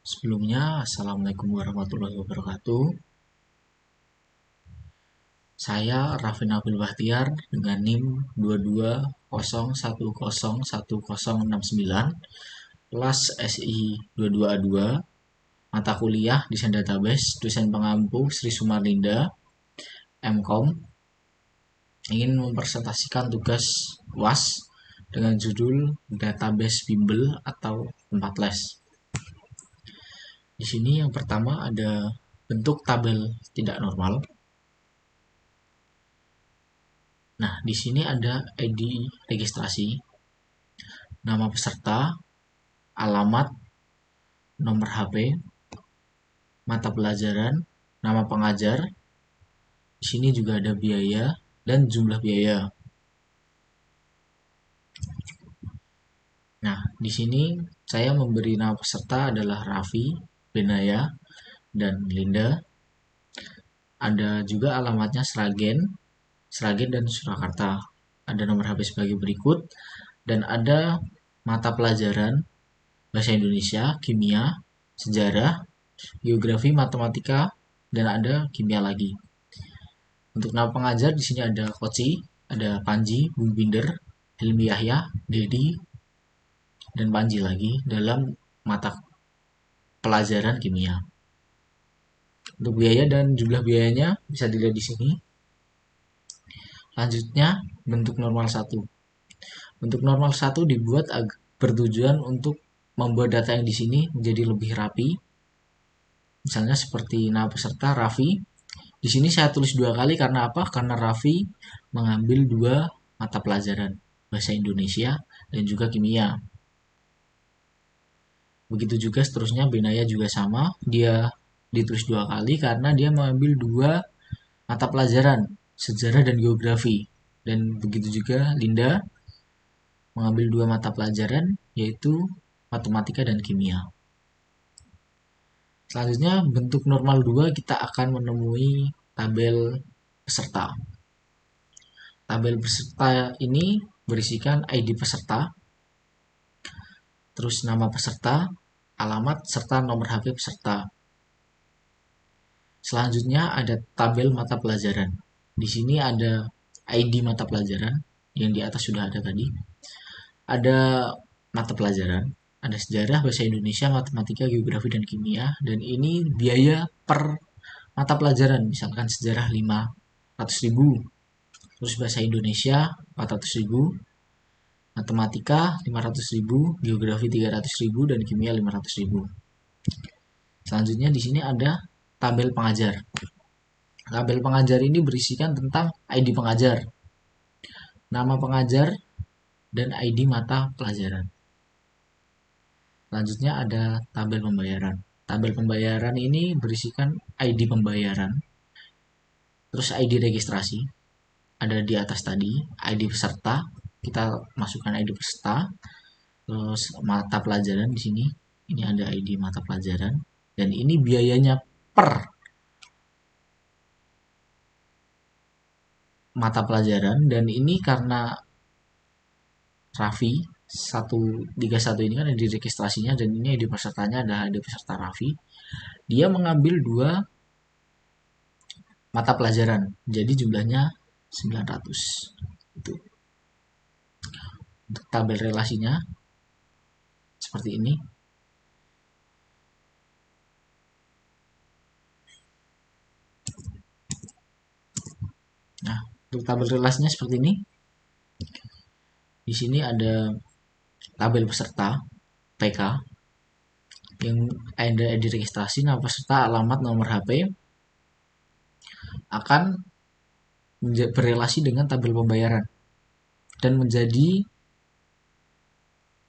Sebelumnya, Assalamualaikum warahmatullahi wabarakatuh. Saya Raffi Nabil Bahtiar dengan NIM 2201011069, kelas SI 22A2, mata kuliah Desain Database, dosen pengampu Sri Sumarlinda, MKOM, ingin mempresentasikan tugas UAS dengan judul Database Bimbel atau tempat les. Di sini yang pertama ada bentuk tabel tidak normal. Nah, di sini ada ID registrasi, nama peserta, alamat, nomor HP, mata pelajaran, nama pengajar. Di sini juga ada biaya dan jumlah biaya. Nah, di sini saya memberi nama peserta adalah Raffi, Benaya, dan Linda. Ada juga alamatnya Sragen dan Surakarta. Ada nomor HP sebagai berikut, dan ada mata pelajaran bahasa Indonesia, kimia, sejarah, geografi, matematika, dan ada kimia lagi. Untuk nama pengajar di sini ada Koci, ada Panji, Bung Binder, Hilmi Yahya, Dedi, dan Panji lagi dalam mata pelajaran kimia. Untuk biaya dan jumlah biayanya bisa dilihat di sini. Selanjutnya, bentuk normal 1. Bentuk normal 1 dibuat bertujuan untuk membuat data yang di sini menjadi lebih rapi. Misalnya seperti nama peserta Raffi. Di sini saya tulis 2 kali karena apa? Karena Raffi mengambil 2 mata pelajaran, bahasa Indonesia dan juga kimia. Begitu juga seterusnya, Benaya juga sama, dia ditulis 2 kali karena dia mengambil 2 mata pelajaran, sejarah dan geografi. Dan begitu juga Linda mengambil 2 mata pelajaran, yaitu matematika dan kimia. Selanjutnya, bentuk normal 2 kita akan menemui tabel peserta. Tabel peserta ini berisikan ID peserta, terus nama peserta, alamat, serta nomor HP peserta. Selanjutnya ada tabel mata pelajaran. Di sini ada ID mata pelajaran yang di atas sudah ada tadi. Ada mata pelajaran, ada sejarah, bahasa Indonesia, matematika, geografi, dan kimia. Dan ini biaya per mata pelajaran. Misalkan sejarah 500.000, terus bahasa Indonesia 400.000, matematika 500.000, geografi 300.000, dan kimia 500.000. Selanjutnya di sini ada tabel pengajar. Tabel pengajar ini berisikan tentang ID pengajar, nama pengajar, dan ID mata pelajaran. Selanjutnya ada tabel pembayaran. Tabel pembayaran ini berisikan ID pembayaran, terus ID registrasi, ada di atas tadi, ID peserta, kita masukkan ID peserta, terus mata pelajaran di sini, ini ada ID mata pelajaran, dan ini biayanya per mata pelajaran. Dan ini karena Raffi 131 ini kan ada di registrasinya, dan ini ID pesertanya adalah ID peserta Raffi. Dia mengambil 2 mata pelajaran, jadi jumlahnya 900. Itu. Untuk tabel relasinya seperti ini. Nah, untuk tabel relasinya seperti ini. Di sini ada tabel peserta PK yang ada di registrasi, nama peserta, alamat, nomor HP akan berrelasi dengan tabel pembayaran dan menjadi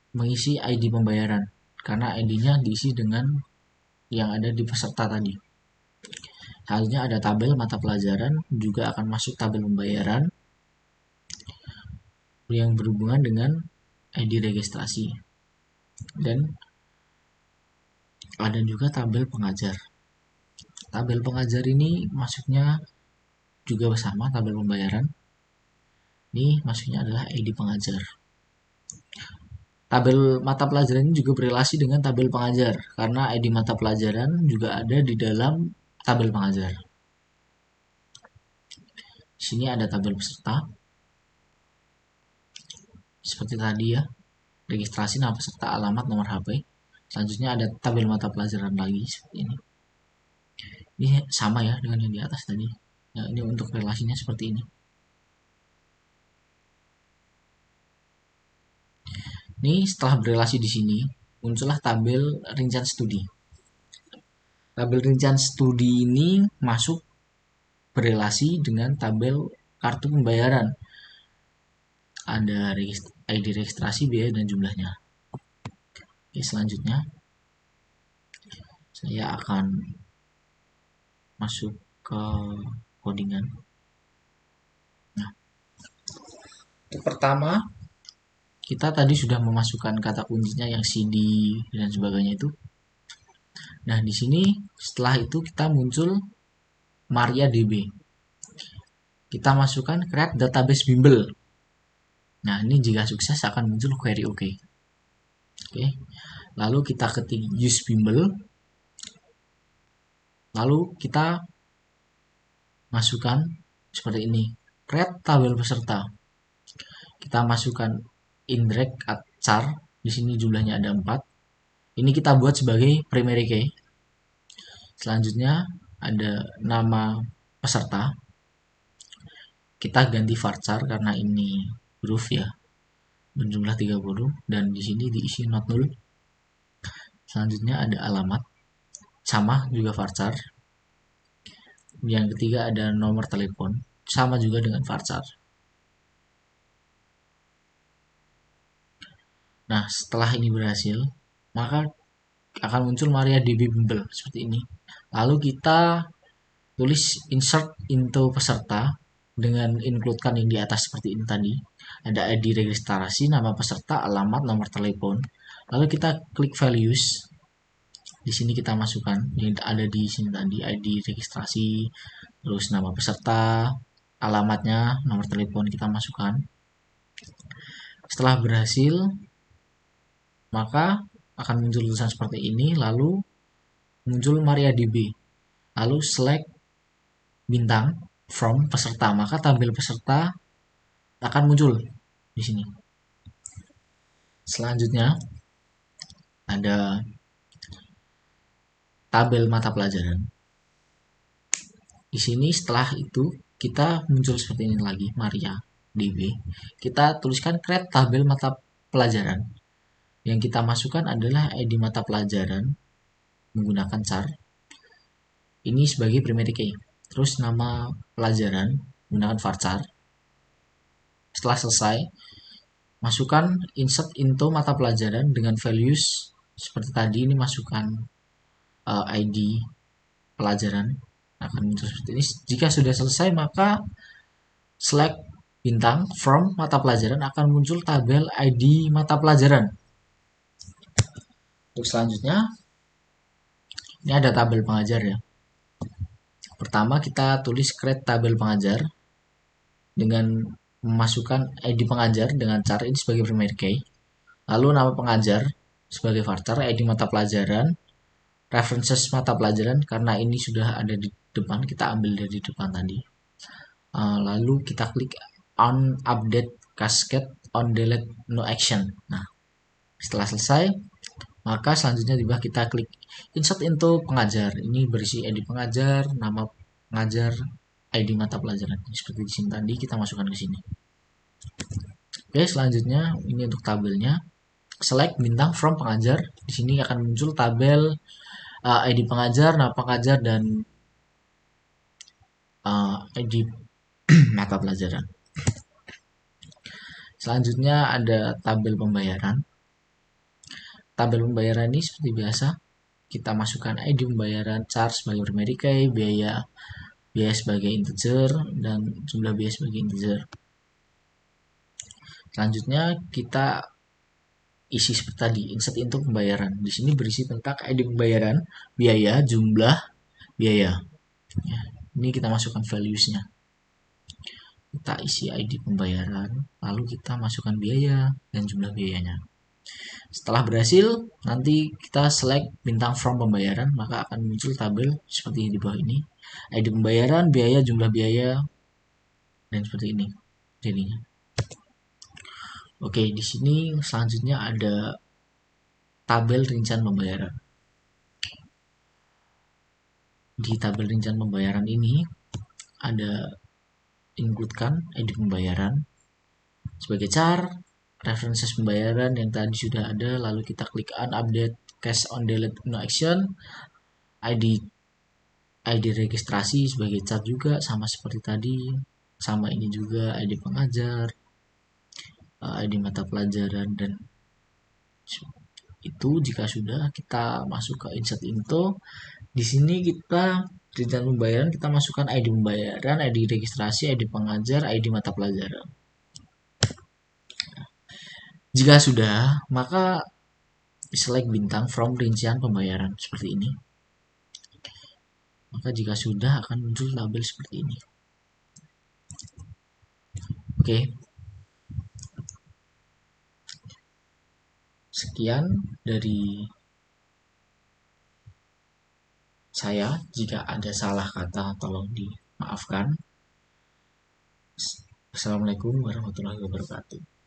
mengisi ID pembayaran karena ID-nya diisi dengan yang ada di peserta tadi. Selanjutnya ada tabel mata pelajaran, juga akan masuk tabel pembayaran yang berhubungan dengan ID registrasi. Dan ada juga tabel pengajar. Tabel pengajar ini masuknya juga bersama tabel pembayaran. Ini masuknya adalah ID pengajar. Tabel mata pelajaran ini juga berrelasi dengan tabel pengajar karena ID mata pelajaran juga ada di dalam tabel pengajar. Di sini ada tabel peserta. Seperti tadi ya, registrasi nama peserta, alamat, nomor HP. Selanjutnya ada tabel mata pelajaran lagi seperti ini. Ini sama ya dengan yang di atas tadi. Ya, ini untuk relasinya seperti ini. Ini setelah berrelasi di sini, muncullah tabel rincian studi. Tabel rincian studi ini masuk berrelasi dengan tabel kartu pembayaran. Ada ID registrasi, biaya, dan jumlahnya. Oke, selanjutnya saya akan masuk ke codingan. Nah, untuk pertama, kita tadi sudah memasukkan kata kuncinya yang CD dan sebagainya itu. Nah, di sini setelah itu kita muncul MariaDB. Kita masukkan create database bimbel. Nah, ini jika sukses akan muncul query OK. Oke. Lalu kita ketik use bimbel. Lalu kita masukkan seperti ini. Create tabel peserta. Kita masukkan indirect char. Di sini jumlahnya ada 4. Ini kita buat sebagai primary key. Selanjutnya ada nama peserta. Kita ganti varchar karena ini huruf ya, berjumlah 30, dan di sini diisi not null. Selanjutnya ada alamat, sama juga varchar. Yang ketiga ada nomor telepon, sama juga dengan varchar. Nah, setelah ini berhasil, maka akan muncul MariaDB bimbel seperti ini. Lalu kita tulis insert into peserta dengan includekan yang di atas seperti ini tadi. Ada ID registrasi, nama peserta, alamat, nomor telepon. Lalu kita klik values. Di sini kita masukkan yang ada di sini tadi, ID registrasi, terus nama peserta, alamatnya, nomor telepon kita masukkan. Setelah berhasil, maka akan muncul tulisan seperti ini, lalu muncul MariaDB. Lalu select bintang from peserta, maka tabel peserta akan muncul di sini. Selanjutnya ada tabel mata pelajaran. Di sini setelah itu kita muncul seperti ini lagi, MariaDB. Kita tuliskan create tabel mata pelajaran. Yang kita masukkan adalah ID mata pelajaran menggunakan char. Ini sebagai primary key. Terus nama pelajaran menggunakan varchar. Setelah selesai, masukkan insert into mata pelajaran dengan values seperti tadi. Ini masukkan ID pelajaran, akan muncul seperti ini. Jika sudah selesai, maka select bintang from mata pelajaran, akan muncul tabel ID mata pelajaran. Untuk selanjutnya, ini ada tabel pengajar ya. Pertama kita tulis create tabel pengajar dengan memasukkan ID pengajar dengan char ini sebagai primary key. Lalu nama pengajar sebagai varchar, ID mata pelajaran, references mata pelajaran karena ini sudah ada di depan, kita ambil dari depan tadi. Lalu kita klik on update cascade on delete no action. Nah, setelah selesai, maka selanjutnya juga kita klik insert into pengajar. Ini berisi ID pengajar, nama pengajar, ID mata pelajaran. Seperti di sini tadi kita masukkan ke sini. Oke, selanjutnya ini untuk tabelnya. Select bintang from pengajar. Di sini akan muncul tabel ID pengajar, nama pengajar, dan ID mata pelajaran. Selanjutnya ada tabel pembayaran. Tabel pembayaran ini seperti biasa, kita masukkan ID pembayaran, char sebagai primary key, biaya sebagai integer, dan jumlah biaya sebagai integer. Selanjutnya kita isi seperti tadi, insert into pembayaran. Di sini berisi tentang ID pembayaran, biaya, jumlah biaya. Ya, ini kita masukkan values-nya. Kita isi ID pembayaran, lalu kita masukkan biaya dan jumlah biayanya. Setelah berhasil, nanti kita select bintang from pembayaran, maka akan muncul tabel seperti di bawah ini. ID pembayaran, biaya, jumlah biaya, dan seperti ini jadinya. Oke, di sini selanjutnya ada tabel rincian pembayaran. Di tabel rincian pembayaran ini ada includekan ID pembayaran sebagai char, references pembayaran yang tadi sudah ada, lalu kita klik on update cash on delete no action, ID registrasi sebagai char juga sama seperti tadi, sama ini juga ID pengajar, ID mata pelajaran, dan itu jika sudah kita masuk ke insert info. Di sini kita rincian pembayaran kita masukkan ID pembayaran, ID registrasi, ID pengajar, ID mata pelajaran. Jika sudah, maka select bintang from rincian pembayaran seperti ini. Maka jika sudah akan muncul tabel seperti ini. Oke. Sekian dari saya. Jika ada salah kata tolong dimaafkan. Assalamualaikum warahmatullahi wabarakatuh.